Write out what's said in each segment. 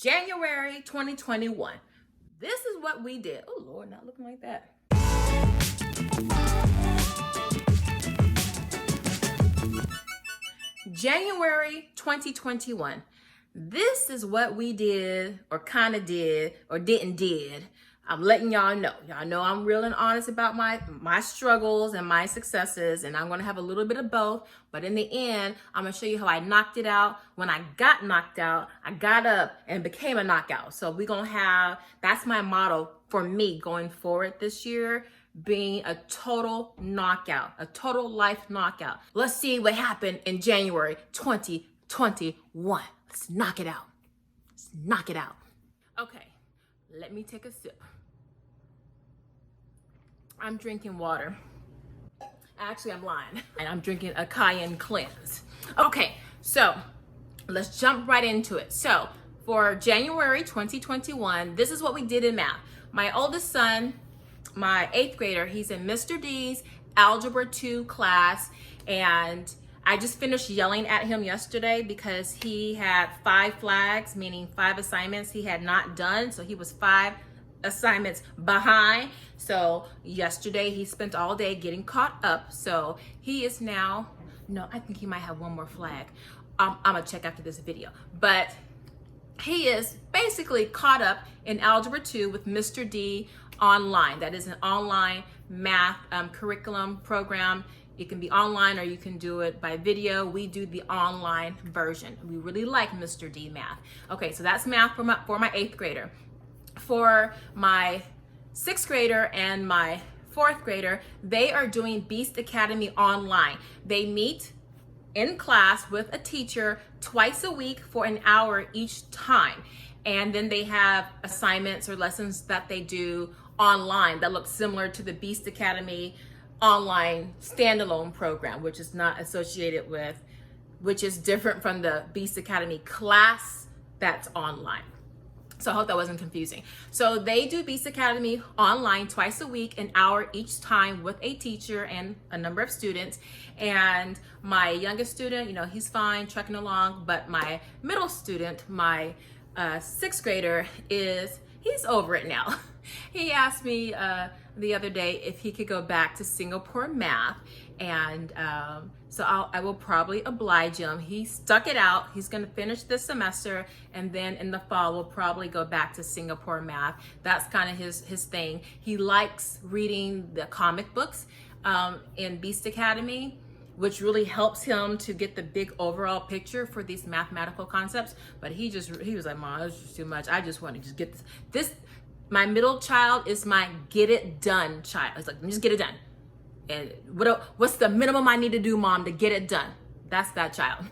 January 2021. This is what we did. Oh Lord, not looking like that. January 2021. This is what we did, or kind of did, or did. I'm letting y'all know. Y'all know I'm real and honest about my struggles and my successes, and I'm going to have a little bit of both. But in the end, I'm going to show you how I knocked it out. When I got knocked out, I got up and became a knockout. So we're going to have, that's my motto for me going forward this year, being a total knockout, a total life knockout. Let's see what happened in January 2021. Let's knock it out. Let's knock it out. Okay, let me take a sip. I'm drinking water. Actually, I'm lying. And I'm drinking a cayenne cleanse. Okay, so let's jump right into it. So for January 2021, this is what we did in math. My oldest son, my 8th grader, he's in Mr. D's Algebra 2 class, and I just finished yelling at him yesterday because he had 5 flags, meaning 5 assignments he had not done. So he was 5 assignments behind. So yesterday he spent all day getting caught up. So he is now, no, I think he might have one more flag. I'm gonna check after this video. But he is basically caught up in Algebra 2 with Mr. D online. That is an online math curriculum program. It can be online or you can do it by video. We do the online version. We really like Mr. D math. Okay, so that's math for my 8th grader. For my 6th grader and my 4th grader, they are doing Beast Academy online. They meet in class with a teacher twice a week for an hour each time. And then they have assignments or lessons that they do online that look similar to the Beast Academy online standalone program, which is not associated with, which is different from the Beast Academy class that's online. So I hope that wasn't confusing. So they do Beast Academy online twice a week, an hour each time with a teacher and a number of students. And my youngest student, you know, he's fine, trucking along, but my middle student, my 6th grader, he's over it now. He asked me the other day if he could go back to Singapore math, and so I will probably oblige him. He stuck it out. He's going to finish this semester, and then in the fall we'll probably go back to Singapore math. That's kind of his thing. He likes reading the comic books in Beast Academy, which really helps him to get the big overall picture for these mathematical concepts. But he was like, Mom, this is too much. I just want to just get this. My middle child is my get it done child. It's like, just get it done. And what's the minimum I need to do, Mom, to get it done? That's that child.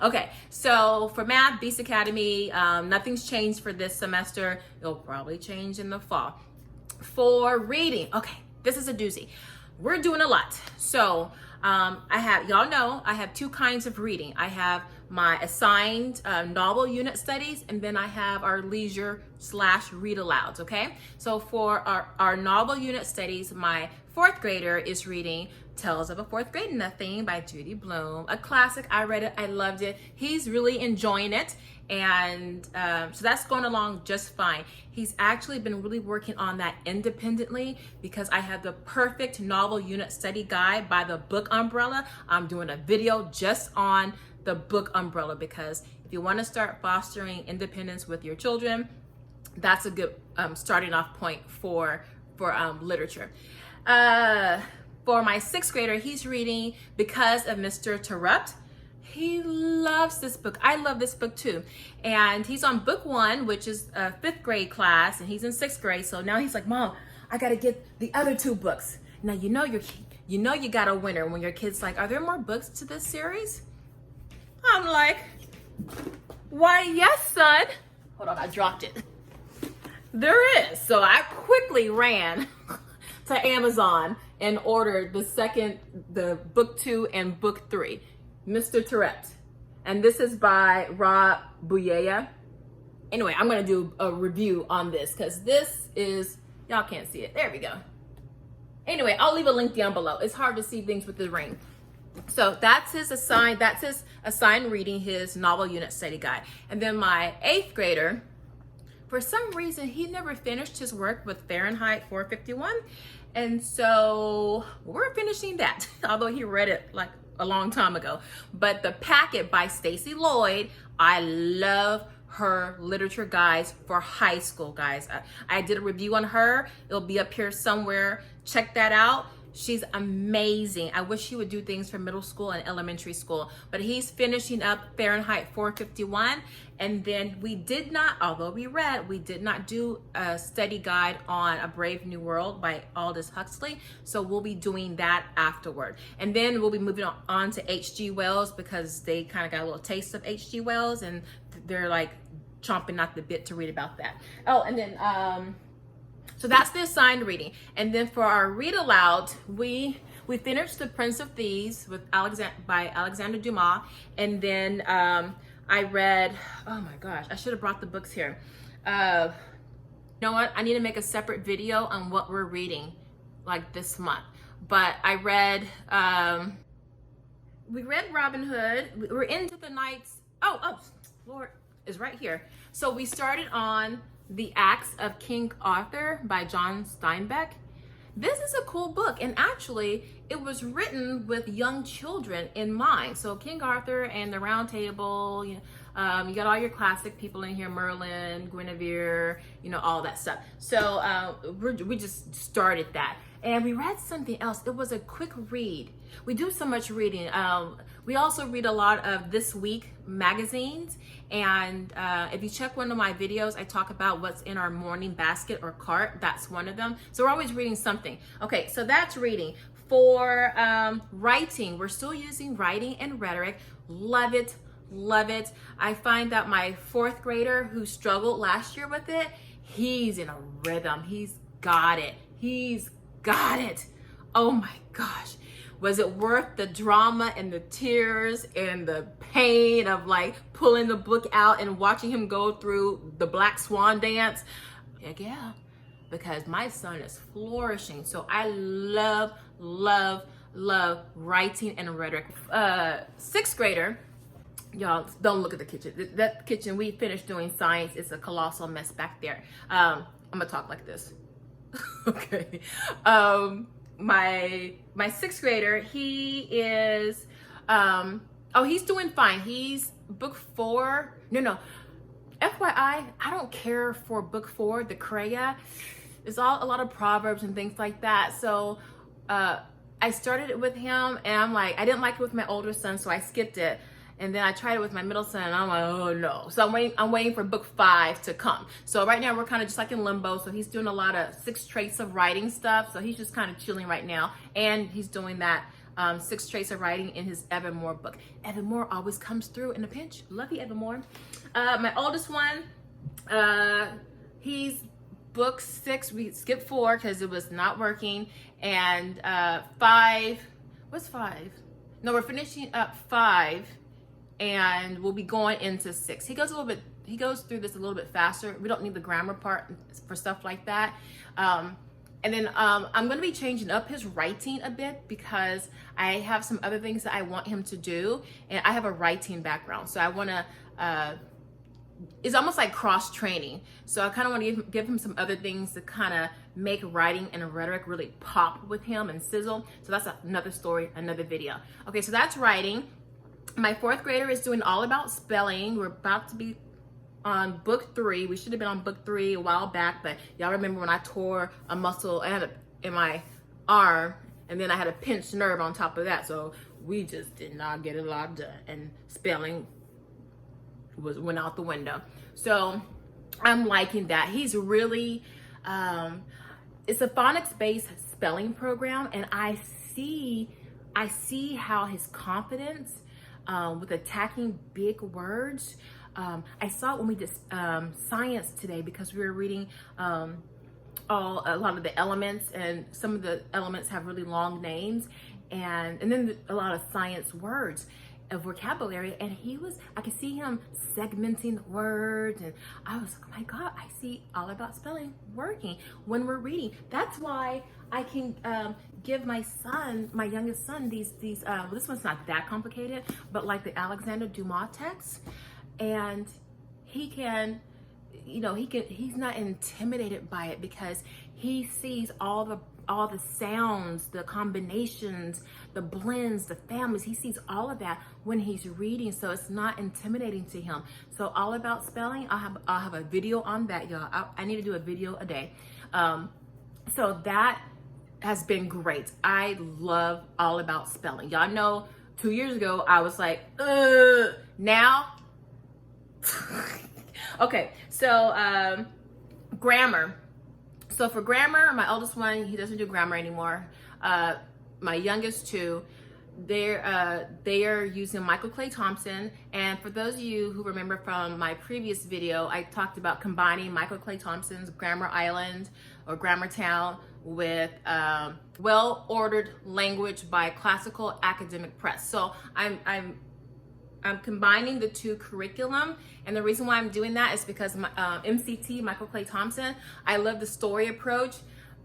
Okay, so for math, Beast Academy, nothing's changed for this semester. It'll probably change in the fall. For reading, okay, this is a doozy. We're doing a lot. So y'all know I have 2 kinds of reading. I have my assigned novel unit studies, and then I have our leisure/read alouds, okay? So for our novel unit studies, my 4th grader is reading Tales of a 4th Grade Nothing by Judy Blume, a classic. I read it, I loved it. He's really enjoying it, and so that's going along just fine. He's actually been really working on that independently because I have the perfect novel unit study guide by the Book Umbrella. I'm doing a video just on the Book Umbrella because if you want to start fostering independence with your children, that's a good starting off point for literature. For my 6th grader, he's reading Because of Mr. Terrupt. He loves this book. I love this book too. And he's on book 1, which is a 5th grade class, and he's in 6th grade. So now he's like, Mom, I gotta get the other 2 books. Now you know you got a winner when your kid's like, are there more books to this series? I'm like, why, yes, son. Hold on, I dropped it. There is. So I quickly ran to Amazon and ordered the book 2 and book 3, Mr. Tourette. And this is by Rob Buyea. Anyway, I'm gonna do a review on this because this is, y'all can't see it. There we go. Anyway, I'll leave a link down below. It's hard to see things with the ring. So that's his assigned reading, his novel unit study guide. And then my 8th grader, for some reason, he never finished his work with Fahrenheit 451. And so we're finishing that, although he read it like a long time ago. But The Packet by Stacey Lloyd, I love her literature guides for high school, guys. I did a review on her. It'll be up here somewhere. Check that out. She's amazing. I wish she would do things for middle school and elementary school, but he's finishing up Fahrenheit 451. And then we did not, although we did not do a study guide on A Brave New World by Aldous Huxley. So we'll be doing that afterward. And then we'll be moving on to H.G. Wells, because they kind of got a little taste of H.G. Wells and they're like chomping at the bit to read about that. Oh, and then, so that's the assigned reading. And then for our read aloud, we finished The Prince of Thieves by Alexander Dumas. And then I read, oh my gosh, I should have brought the books here. You know what? I need to make a separate video on what we're reading like this month. But I read, we read Robin Hood. We're into the Knights. Oh, Lord, is right here. So we started on The Acts of King Arthur by John Steinbeck. This is a cool book, and actually it was written with young children in mind. So King Arthur and the Round Table, you got all your classic people in here, Merlin, Guinevere, all that stuff. So we just started that. And we read something else. It was a quick read. We do so much reading. We also read a lot of This Week magazines. And if you check one of my videos, I talk about what's in our morning basket or cart. That's one of them. So we're always reading something. Okay, so that's reading. For writing, we're still using writing and rhetoric. Love it, love it. I find that my fourth grader who struggled last year with it, he's in a rhythm. He's got it. He's got it. Oh my gosh. Was it worth the drama and the tears and the pain of like pulling the book out and watching him go through the Black Swan dance? Heck yeah, because my son is flourishing. So I love, love, love writing and rhetoric. Sixth grader, y'all don't look at the kitchen. That kitchen, we finished doing science. It's a colossal mess back there. I'm gonna talk like this. Okay. My sixth grader, he is, he's doing fine. He's book 4. No. FYI, I don't care for book 4, the Kreia. It's a lot of proverbs and things like that. So I started it with him, and I'm like, I didn't like it with my older son, so I skipped it. And then I tried it with my middle son, and I'm like, oh no. So I'm waiting for book 5 to come. So right now we're kind of just like in limbo. So he's doing a lot of 6 traits of writing stuff. So he's just kind of chilling right now. And he's doing that 6 traits of writing in his Evan Moore book. Evan Moore always comes through in a pinch. Love you, Evan Moore. My oldest one, he's book 6. We skipped 4 because it was not working. And 5, what's 5? No, we're finishing up 5. And we'll be going into 6. He goes through this a little bit faster. We don't need the grammar part for stuff like that. And then I'm going to be changing up his writing a bit, because I have some other things that I want him to do. And I have a writing background. So I want to, it's almost like cross training. So I kind of want to give him some other things to kind of make writing and rhetoric really pop with him and sizzle. So that's another story, another video. Okay, so that's writing. My 4th grader is doing all about spelling. We're about to be on book 3. We should have been on book 3 a while back, but y'all remember when I tore a muscle in my arm, and then I had a pinched nerve on top of that. So we just did not get a lot done, and spelling went out the window. So I'm liking that. He's really, it's a phonics-based spelling program, and I see how his confidence with attacking big words. I saw it when we did science today, because we were reading a lot of the elements, and some of the elements have really long names, and then a lot of science words of vocabulary, and I could see him segmenting the words, and I was like, oh my God, I see all about spelling working when we're reading. That's why I can give my youngest son, these well, this one's not that complicated, but like the Alexander Dumas text, and he can you know, he's not intimidated by it because he sees all the sounds, the combinations, the blends, the families. He sees all of that when he's reading, so it's not intimidating to him. So all about spelling, I'll have a video on that, y'all. I need to do a video a day. So that has been great. I love all about spelling. Y'all know 2 years ago I was like, now. Okay, so grammar. So for grammar, my oldest one, he doesn't do grammar anymore. My youngest two, they are using Michael Clay Thompson. And for those of you who remember from my previous video, I talked about combining Michael Clay Thompson's Grammar Island or Grammar Town with Well-Ordered Language by Classical Academic Press. So I'm combining the two curriculum, and the reason why I'm doing that is because my MCT, Michael Clay Thompson, I love the story approach.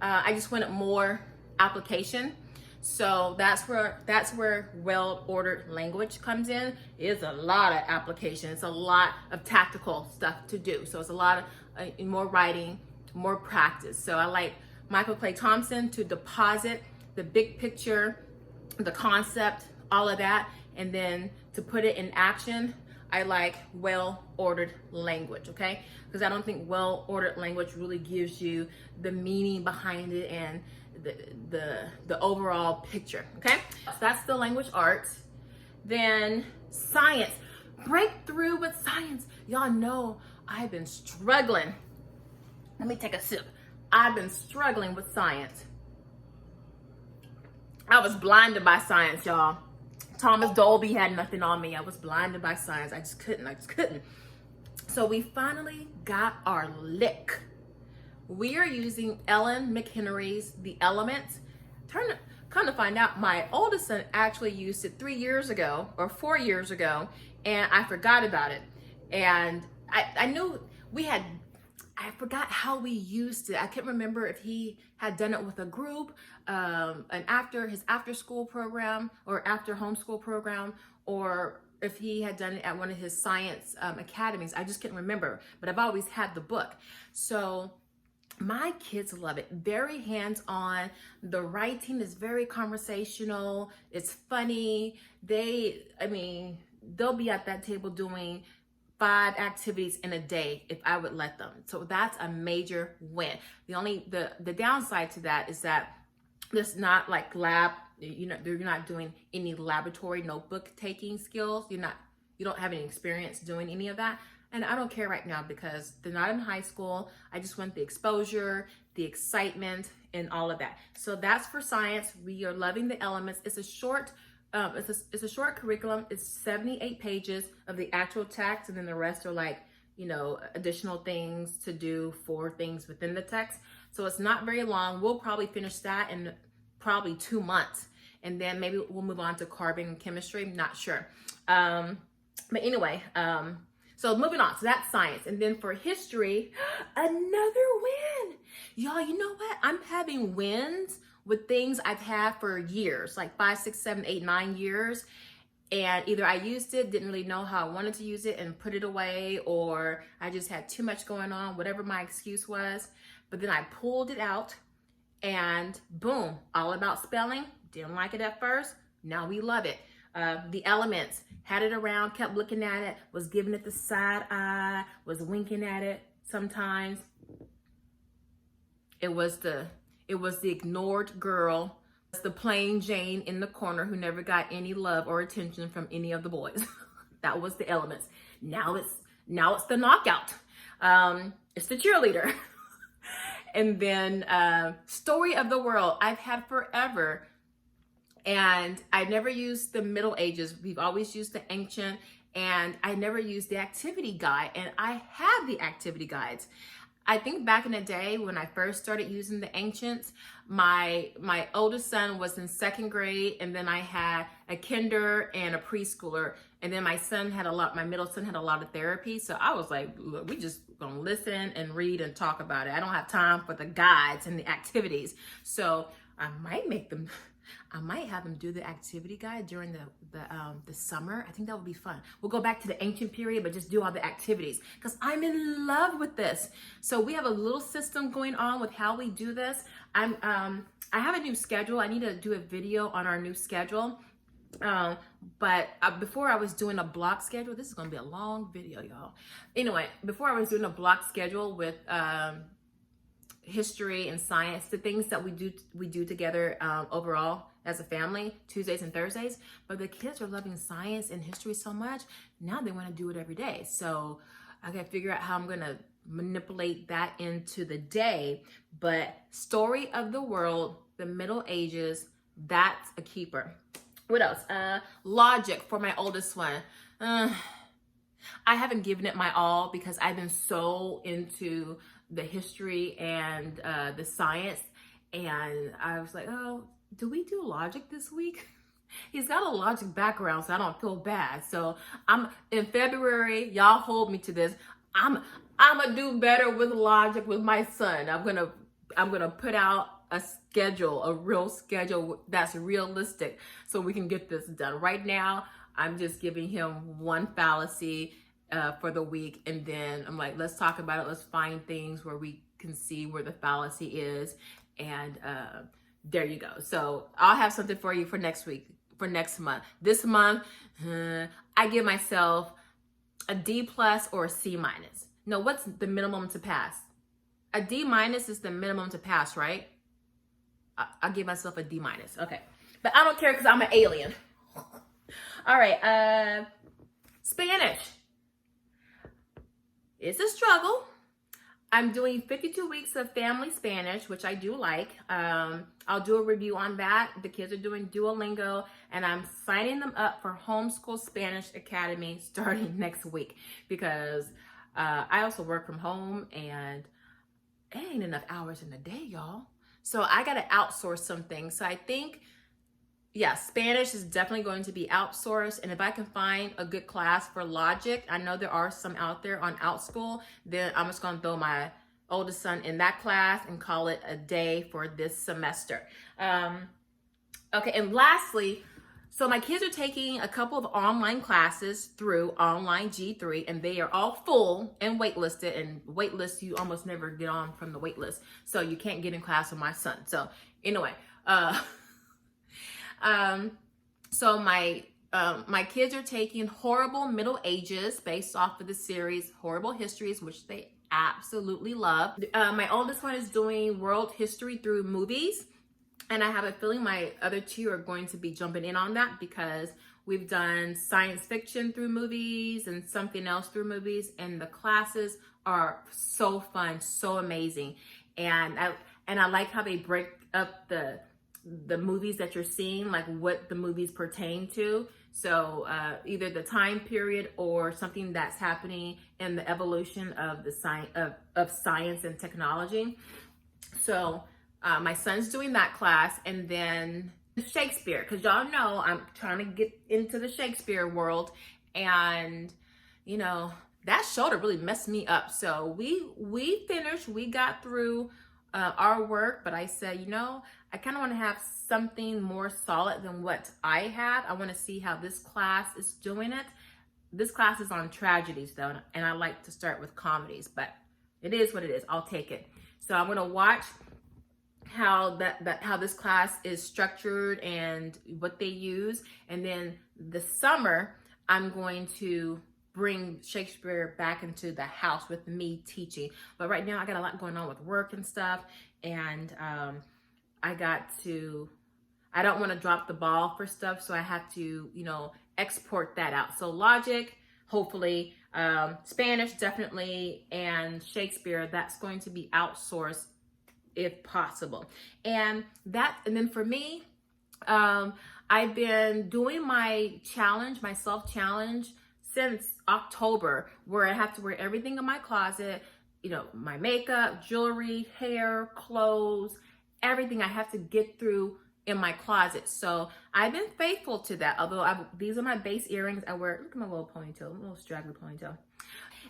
I just wanted more application. So that's where well-ordered language comes in. It's a lot of application. It's a lot of tactical stuff to do. So it's a lot of more writing, more practice. So I like Michael Clay Thompson to deposit the big picture, the concept, all of that, and then to put it in action, I like well-ordered language, okay? Because I don't think well-ordered language really gives you the meaning behind it and the overall picture, okay? So that's the language arts. Then science, breakthrough with science. Y'all know I've been struggling. Let me take a sip. I've been struggling with science. I was blinded by science, y'all. Thomas Dolby had nothing on me. I was blinded by science. I just couldn't. So we finally got our lick. We are using Ellen McHenry's The Elements. Come to find out, my oldest son actually used it 3 years ago or 4 years ago, and I forgot about it. And I knew I forgot how we used it. I can't remember if he had done it with a group, his after school program or after homeschool program, or if he had done it at one of his science academies. I just can't remember, but I've always had the book. So my kids love it. Very hands-on. The writing is very conversational. It's funny. They'll be at that table doing 5 activities in a day if I would let them. So that's a major win. The downside to that is that it's not like you're not doing any laboratory notebook taking skills. You don't have any experience doing any of that. And I don't care right now because they're not in high school. I just want the exposure, the excitement, and all of that. So that's for science. We are loving the elements. It's a short curriculum. It's 78 pages of the actual text, and then the rest are like, additional things to do for things within the text. So it's not very long. We'll probably finish that in probably 2 months, and then maybe we'll move on to carbon and chemistry. I'm not sure. But anyway, so moving on. So that's science. And then for history, another win. Y'all, you know what? I'm having wins with things I've had for years, like 5, 6, 7, 8, 9 years. And either I used it, didn't really know how I wanted to use it and put it away, or I just had too much going on, whatever my excuse was. But then I pulled it out and boom, all about spelling. Didn't like it at first. Now we love it. The elements, had it around, kept looking at it, was giving it the side eye, was winking at it sometimes. It was the ignored girl, the plain Jane in the corner who never got any love or attention from any of the boys. That was the elements. Now it's the knockout. It's the cheerleader. And then story of the world, I've had forever. And I never used the Middle Ages. We've always used the ancient, and I never used the activity guide. And I had the activity guides. I think back in the day when I first started using the ancients, my oldest son was in 2nd grade, and then I had a kinder and a preschooler, and then my middle son had a lot of therapy. So I was like, look, we just gonna listen and read and talk about it. I don't have time for the guides and the activities. So I might make them I might have him do the activity guide during the summer. I think that would be fun. We'll go back to the ancient period, but just do all the activities because I'm in love with this. So we have a little system going on with how we do this. I have a new schedule. I need to do a video on our new schedule. But before I was doing a block schedule, this is going to be a long video, y'all. Anyway, before I was doing a block schedule with history and science, the things that we do together overall as a family, Tuesdays and Thursdays. But the kids are loving science and history so much, now they want to do it every day. So I got to figure out how I'm going to manipulate that into the day. But story of the world, the Middle Ages, that's a keeper. What else? Logic for my oldest one. I haven't given it my all because I've been so into the history and the science. And I was like, oh, do we do logic this week? He's got a logic background, so I don't feel bad. So I'm in February, y'all hold me to this. I'm gonna do better with logic with my son. I'm gonna put out a schedule, a real schedule that's realistic so we can get this done. Right now, I'm just giving him one fallacy for the week, and then I'm like, let's talk about it. Let's find things where we can see where the fallacy is, and there you go. So I'll have something for you for next week, for next month. This month, I give myself a D+ or a C-. No, what's the minimum to pass? A D- is the minimum to pass, right? I'll give myself a D-. Okay. But I don't care because I'm an alien. All right. Spanish. It's a struggle. I'm doing 52 weeks of family Spanish, which I do like. I'll do a review on that. The kids are doing Duolingo, and I'm signing them up for Homeschool Spanish Academy starting next week because I also work from home, and it ain't enough hours in the day, y'all. So I got to outsource some things. So I think, yeah, Spanish is definitely going to be outsourced. And if I can find a good class for logic, I know there are some out there on OutSchool, then I'm just going to throw my oldest son in that class and call it a day for this semester. Okay, and lastly, so my kids are taking a couple of online classes through Online G3, and they are all full and waitlisted. And waitlist, you almost never get on from the waitlist, so you can't get in class with my son. So anyway, so my kids are taking Horrible Middle Ages based off of the series Horrible Histories, which they absolutely love. My oldest one is doing World History through movies. And I have a feeling my other two are going to be jumping in on that because we've done science fiction through movies and something else through movies. And the classes are so fun, so amazing. And I like how they break up the movies that you're seeing, like what the movies pertain to. So either the time period or something that's happening in the evolution of the science and technology. So my son's doing that class, and then Shakespeare, because y'all know I'm trying to get into the Shakespeare world, and you know that shoulder really messed me up. So we finished, we got through our work, but I said, you know, I kind of want to have something more solid than what I have. I want to see how this class is doing it. This class is on tragedies though, and I like to start with comedies, but it is what it is. I'll take it. So I'm going to watch how how this class is structured and what they use, and then the summer I'm going to bring Shakespeare back into the house with me teaching. But right now I got a lot going on with work and stuff, and I don't want to drop the ball for stuff, so I have to, you know, export that out. So logic, hopefully, Spanish definitely, and Shakespeare, that's going to be outsourced if possible. And then for me, I've been doing my challenge, my self-challenge since October, where I have to wear everything in my closet, you know, my makeup, jewelry, hair, clothes, everything I have to get through in my closet. So I've been faithful to that. Although these are my base earrings. I wear, look at my little ponytail, little straggly ponytail.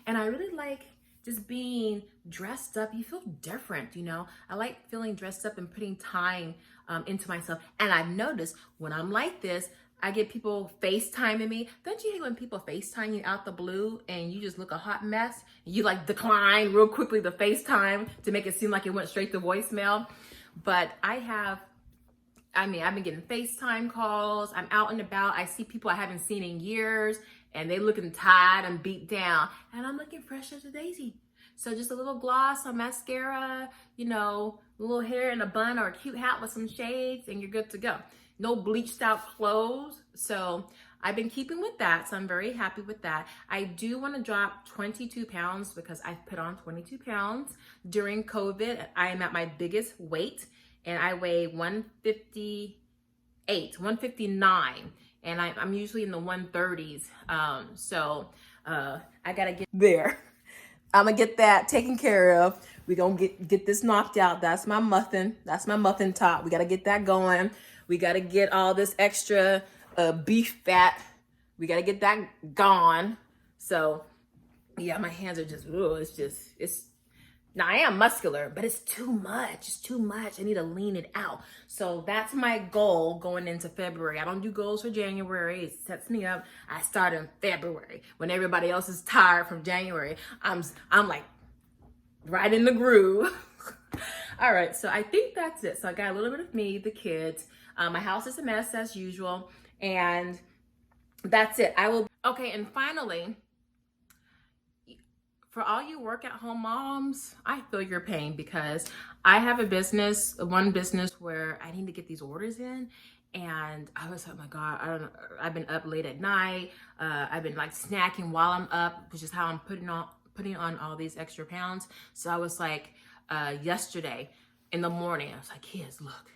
And I really like just being dressed up, you feel different, you know? I like feeling dressed up and putting time into myself. And I've noticed when I'm like this, I get people FaceTiming me. Don't you hate when people FaceTime you out the blue and you just look a hot mess? You like decline real quickly the FaceTime to make it seem like it went straight to voicemail. But I've been getting FaceTime calls. I'm out and about. I see people I haven't seen in years and they looking tired and beat down. And I'm looking fresh as a daisy. So just a little gloss, some mascara, you know, a little hair in a bun or a cute hat with some shades and you're good to go. No bleached out clothes. So I've been keeping with that. So I'm very happy with that. I do want to drop 22 pounds because I put on 22 pounds during COVID. I am at my biggest weight and I weigh 158, 159. And I'm usually in the 130s. So I got to get there. I'm going to get that taken care of. We're going to get this knocked out. That's my muffin. That's my muffin top. We got to get that going. We got to get all this extra beef fat. We got to get that gone. So, yeah, my hands are just, now I am muscular, but it's too much. It's too much. I need to lean it out. So that's my goal going into February. I don't do goals for January. It sets me up. I start in February when everybody else is tired from January. I'm like right in the groove. All right. So I think that's it. So I got a little bit of me, the kids. My house is a mess as usual. And that's it. Okay. And finally, for all you work at home moms, I feel your pain because I have one business where I need to get these orders in. And I was like, oh my God, I've been up late at night. I've been like snacking while I'm up, which is how I'm putting on all these extra pounds. So I was like, yesterday in the morning, I was like, kids, look,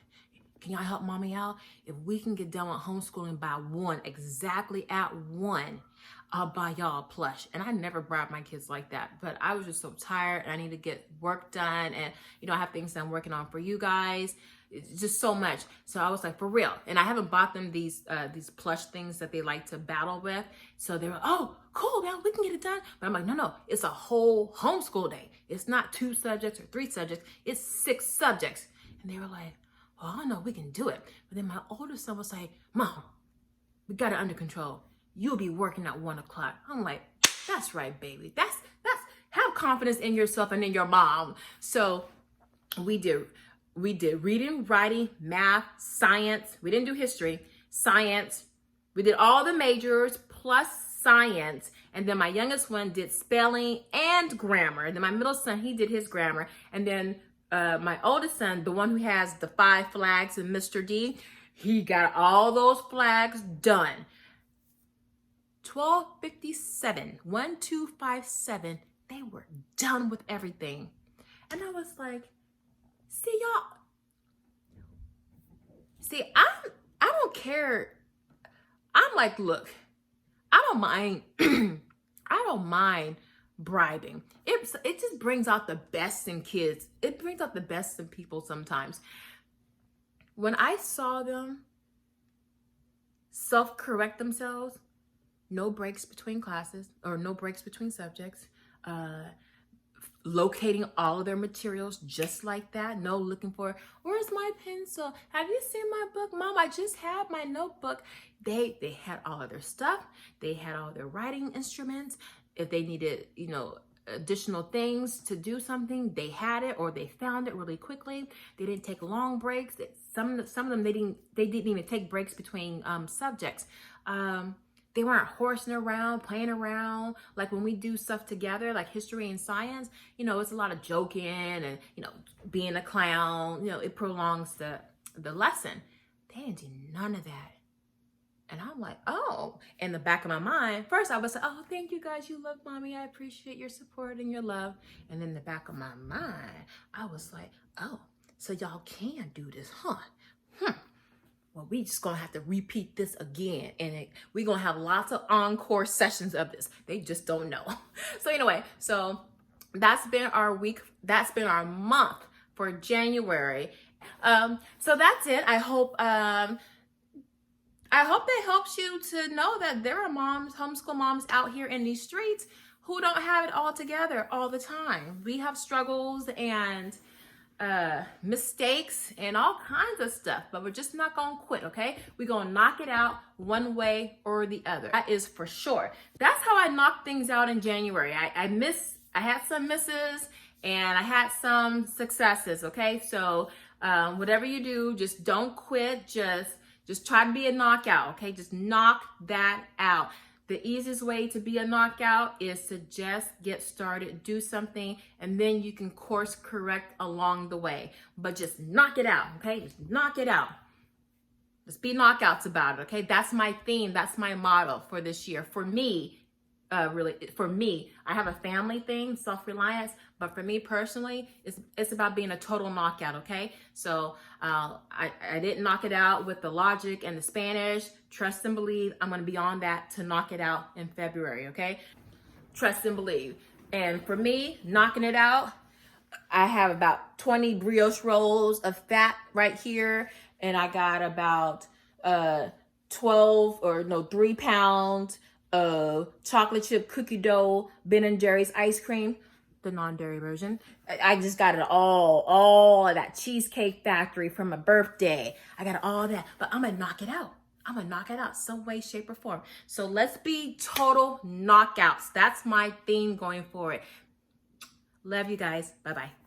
can y'all help mommy out? If we can get done with homeschooling by 1, exactly at 1, I'll buy y'all a plush. And I never bribed my kids like that, but I was just so tired and I need to get work done. And, you know, I have things that I'm working on for you guys. It's just so much. So I was like, for real. And I haven't bought them these plush things that they like to battle with. So they were, oh, cool, man, we can get it done. But I'm like, no, it's a whole homeschool day. It's not 2 subjects or 3 subjects. It's 6 subjects. And they were like, oh, I know we can do it. But then my oldest son was like, Mom, we got it under control. You'll be working at 1 o'clock. I'm like, that's right, baby. That's have confidence in yourself and in your mom. So we did reading, writing, math, science. We didn't do history, science. We did all the majors plus science. And then my youngest one did spelling and grammar. And then my middle son, he did his grammar. And then my oldest son, the one who has the 5 flags and Mr. D, he got all those flags done. 12:57, 1257, they were done with everything. And I was like, see, y'all, I don't care. I'm like, look, I don't mind, I don't mind bribing. It just brings out the best in kids. It brings out the best in people sometimes. When I saw them self-correct themselves, no breaks between classes or no breaks between subjects, locating all of their materials just like that. No looking for, where's my pencil? Have you seen my book? Mom, I just had my notebook. They had all of their stuff. They had all their writing instruments. If they needed, you know, additional things to do something, they had it or they found it really quickly. They didn't take long breaks. Some of them, they didn't even take breaks between subjects. They weren't horsing around, playing around. Like when we do stuff together, like history and science, you know, it's a lot of joking and, you know, being a clown, you know, it prolongs the lesson. They didn't do none of that. And I'm like, oh, in the back of my mind, first I was like, oh, thank you guys. You love mommy. I appreciate your support and your love. And then in the back of my mind, I was like, oh, so y'all can do this, huh? Well, we just gonna have to repeat this again. And we're gonna have lots of encore sessions of this. They just don't know. So anyway, so that's been our week. That's been our month for January. So that's it. I hope that helps you to know that there are moms, homeschool moms out here in these streets who don't have it all together all the time. We have struggles and mistakes and all kinds of stuff, but we're just not gonna quit, okay? We're gonna knock it out one way or the other. That is for sure. That's how I knocked things out in January. I had some misses and I had some successes, okay? So whatever you do, just don't quit. Just try to be a knockout, okay? Just knock that out. The easiest way to be a knockout is to just get started, do something, and then you can course correct along the way. But just knock it out, okay? Just knock it out. Just be knockouts about it, okay? That's my theme. That's my motto for this year. For me, for me, I have a family thing, self-reliance, but for me personally, it's about being a total knockout, okay? So I didn't knock it out with the logic and the Spanish. Trust and believe. I'm gonna be on that to knock it out in February, okay? Trust and believe. And for me, knocking it out, I have about 20 brioche rolls of fat right here, and I got about 3 pounds of chocolate chip cookie dough, Ben & Jerry's ice cream, the non-dairy version. I just got it all of that Cheesecake Factory from my birthday. I got all that, but I'm gonna knock it out. I'm gonna knock it out some way, shape, or form. So let's be total knockouts. That's my theme going forward. Love you guys. Bye-bye.